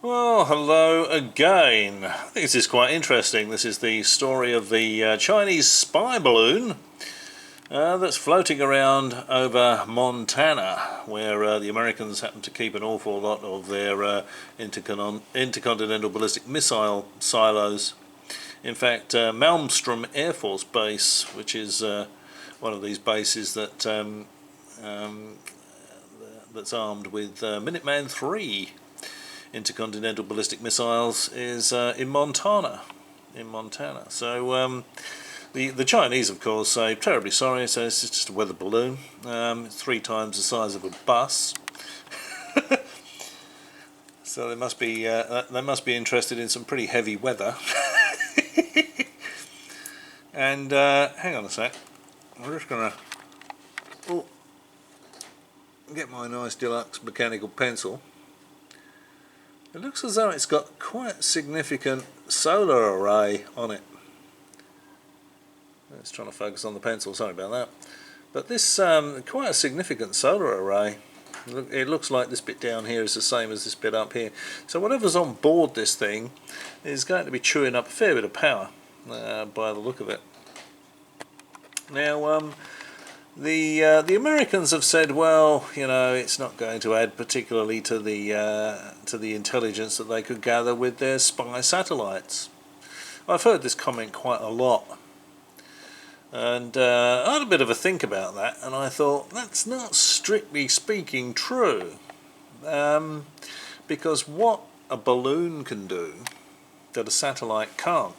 Well, hello again. I think this is quite interesting. This is the story of the Chinese spy balloon that's floating around over Montana, where the Americans happen to keep an awful lot of their intercontinental ballistic missile silos. In fact, Malmstrom Air Force Base, which is one of these bases that's armed with Minuteman III intercontinental ballistic missiles, is in Montana. So the Chinese, of course, say terribly sorry. So it's just a weather balloon. It's 3 times the size of a bus. So they must be interested in some pretty heavy weather. And hang on a sec. I'm just gonna get my nice deluxe mechanical pencil. It looks as though it's got quite a significant solar array on it. It's trying to focus on the pencil, sorry about that. But this quite a significant solar array. It looks like this bit down here is the same as this bit up here. So whatever's on board this thing is going to be chewing up a fair bit of power by the look of it. Now the Americans have said, well, you know, it's not going to add particularly to the intelligence that they could gather with their spy satellites. I've heard this comment quite a lot, and I had a bit of a think about that, and I thought that's not strictly speaking true, because what a balloon can do that a satellite can't,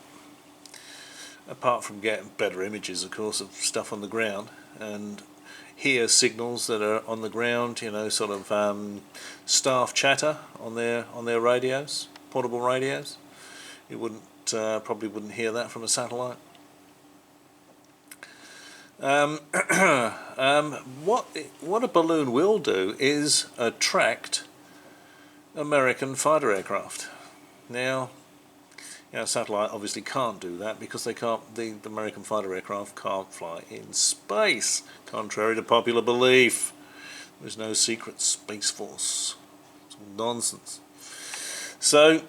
apart from getting better images, of course, of stuff on the ground, and hear signals that are on the ground, you know, sort of staff chatter on their radios, portable radios. You probably wouldn't hear that from a satellite. What a balloon will do is attract American fighter aircraft. Now, you know, satellite obviously can't do that because they can't. The American fighter aircraft can't fly in space, contrary to popular belief. There's no secret space force. It's all nonsense. So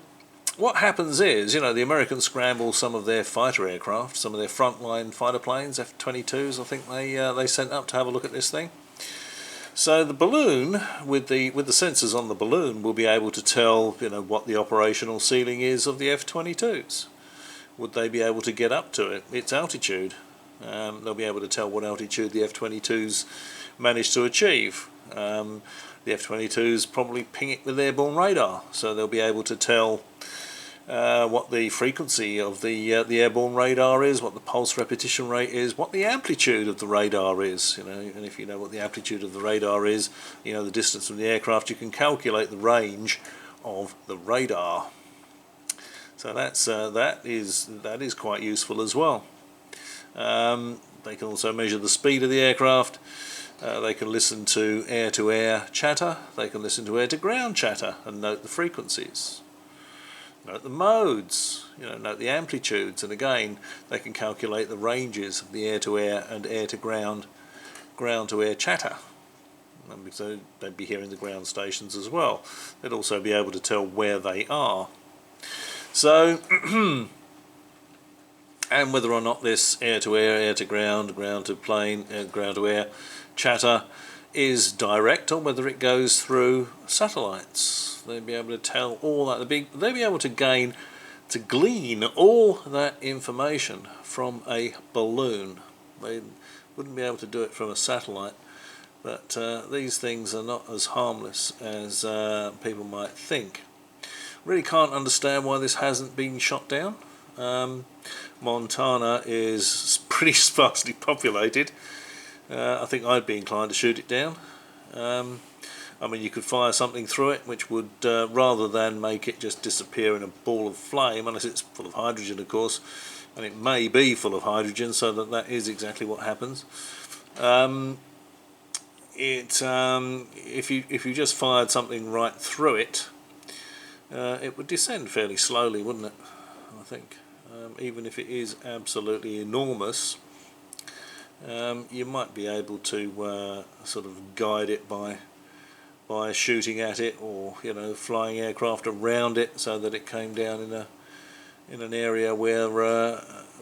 what happens is, you know, the Americans scramble some of their fighter aircraft, some of their frontline fighter planes, F-22s, I think they sent up to have a look at this thing. So the balloon, with the sensors on the balloon, will be able to tell, you know, what the operational ceiling is of the F-22s. Would they be able to get up to it? Its altitude. They'll be able to tell what altitude the F-22s managed to achieve. The F-22s probably ping it with airborne radar, so they'll be able to tell what the frequency of the airborne radar is, what the pulse repetition rate is, what the amplitude of the radar is. You know, and if you know what the amplitude of the radar is, you know the distance from the aircraft, you can calculate the range of the radar. So that is quite useful as well. They can also measure the speed of the aircraft. They can listen to air-to-air chatter. They can listen to air-to-ground chatter and note the frequencies. Note the modes, you know, note the amplitudes, and again they can calculate the ranges of the air-to-air and air-to-ground, ground-to-air chatter. So they'd be hearing the ground stations as well. They'd also be able to tell where they are. So, and whether or not this air-to-air, air-to-ground, ground-to-plane, ground-to-air chatter is direct, or whether it goes through satellites. They'd be able to tell all that. They'd be able to glean all that information from a balloon. They wouldn't be able to do it from a satellite, but these things are not as harmless as people might think. Really can't understand why this hasn't been shot down. Montana is pretty sparsely populated. I think I'd be inclined to shoot it down. I mean, you could fire something through it which would, rather than make it just disappear in a ball of flame, unless it's full of hydrogen, of course, and it may be full of hydrogen, so that is exactly what happens. If you just fired something right through it, it would descend fairly slowly, wouldn't it? I think, even if it is absolutely enormous, you might be able to sort of guide it by by shooting at it, or flying aircraft around it so that it came down in an area where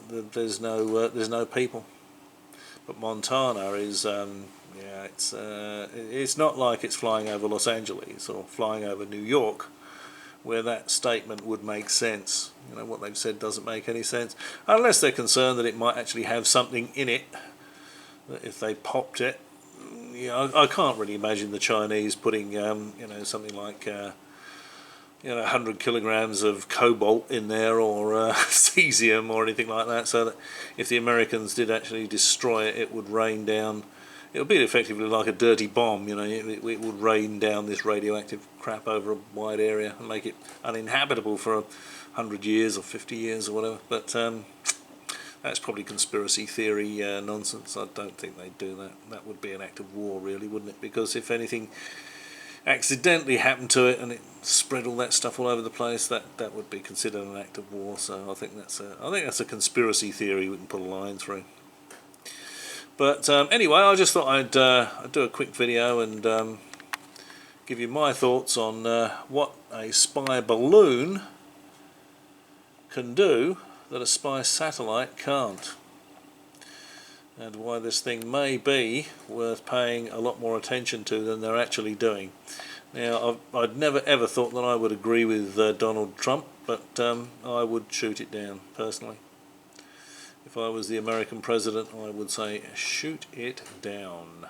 there's no people. But Montana is it's not like it's flying over Los Angeles or flying over New York, where that statement would make sense. What they've said doesn't make any sense, unless they're concerned that it might actually have something in it, that if they popped it. I can't really imagine the Chinese putting something like 100 kilograms of cobalt in there, or cesium or anything like that, so that if the Americans did actually destroy it, it would rain down. It would be effectively like a dirty bomb. It would rain down this radioactive crap over a wide area and make it uninhabitable for 100 years or 50 years or whatever. But that's probably conspiracy theory nonsense. I don't think they'd do that. That would be an act of war, really, wouldn't it? Because if anything accidentally happened to it and it spread all that stuff all over the place, that would be considered an act of war. So I think that's a conspiracy theory we can put a line through. But anyway, I just thought I'd do a quick video and give you my thoughts on what a spy balloon can do that a spy satellite can't, and why this thing may be worth paying a lot more attention to than they're actually doing. Now, I'd never ever thought that I would agree with Donald Trump, but I would shoot it down, personally. If I was the American president, I would say shoot it down.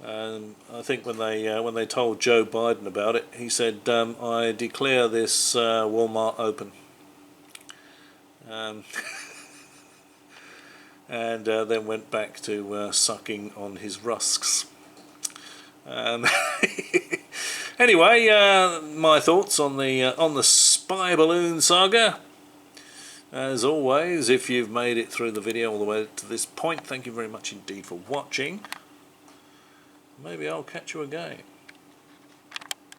I think when they told Joe Biden about it, he said, I declare this Walmart open. And then went back to sucking on his rusks. Anyway, my thoughts on the spy balloon saga. As always, if you've made it through the video all the way to this point, thank you very much indeed for watching. Maybe I'll catch you again.